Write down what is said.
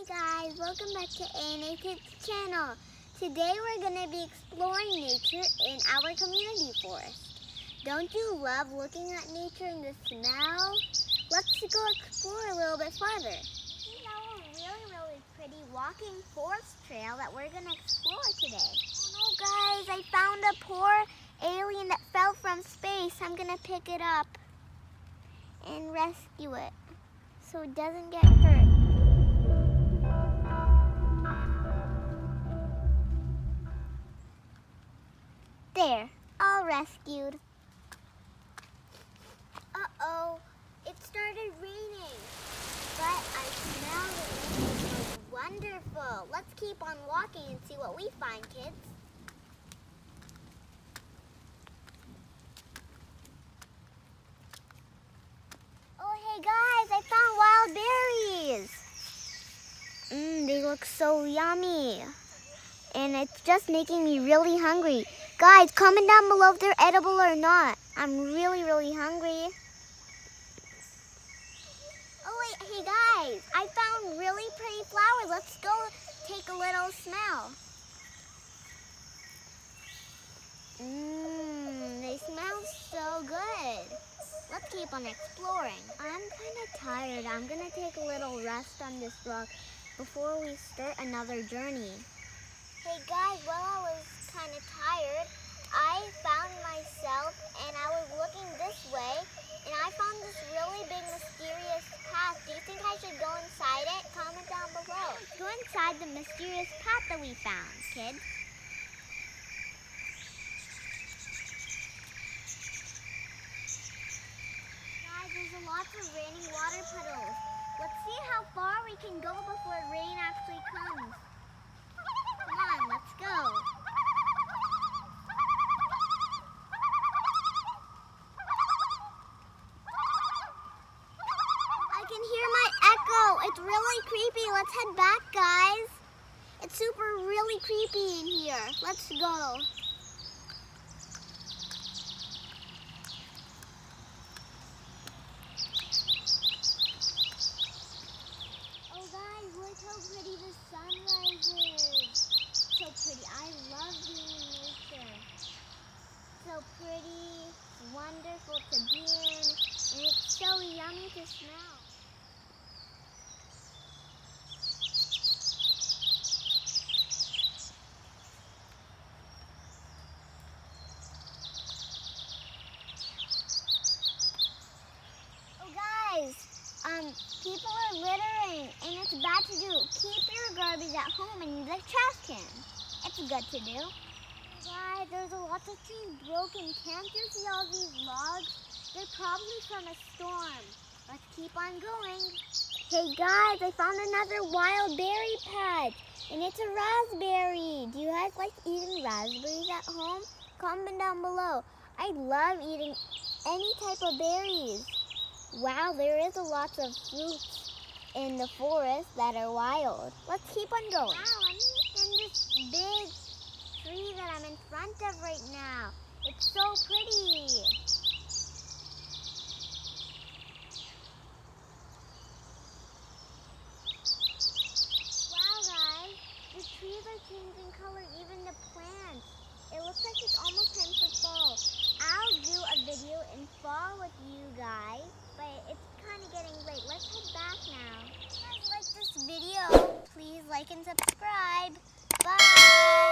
guys, welcome back to A&A Kids channel. Today we're going to be exploring nature in our community forest. Don't you love looking at nature and the smell? Let's go explore a little bit farther. This is our really pretty walking forest trail that we're going to explore today. Oh no guys, I found a poor alien that fell from space. I'm going to pick it up and rescue it so it doesn't get hurt. There, all rescued. Uh-oh, it started raining, but I smell the rain. It smells wonderful. Let's keep on walking and see what we find, kids. Oh, hey guys, I found wild berries. They look so yummy. And it's just making me really hungry. Guys, comment down below if they're edible or not. I'm really hungry. Oh wait, hey guys, I found really pretty flowers. Let's go take a little smell. They smell so good. Let's keep on exploring. I'm kind of tired. I'm gonna take a little rest on this rock before we start another journey. Hey guys, while I was kind of tired, I found myself and I was looking this way and I found this really big mysterious path. Do you think I should go inside it? Comment down below. Go inside the mysterious path that we found, kids. Guys, there's lots of raining water puddles. Let's see how far we can go before rain actually comes. Come on, let's go. I can hear my echo. It's really creepy. Let's head back, guys. It's really creepy in here. Let's go. Oh guys, look how pretty the sunrise is. So pretty. I love being in nature. So pretty, wonderful to be in, and it's so yummy to smell. Oh guys, people are littering, and it's bad to do. Keep your garbage at home in the trash can. It's good to do. Guys, there's a lot of trees broken. Can't you see all these logs? They're probably from a storm. Let's keep on going. Hey guys, I found another wild berry patch, and it's a raspberry. Do you guys like eating raspberries at home? Comment down below. I love eating any type of berries. Wow, there is a lot of fruits in the forest that are wild. Let's keep on going. Wow, I'm in this big tree that I'm in front of right now. It's so pretty. Wow, guys, the trees are changing color, even the plants. It looks like it's almost time for fall. I'll do a video in fall with you guys, but it's kind of getting late. Let's head back now. If you guys like this video, please like and subscribe. Bye!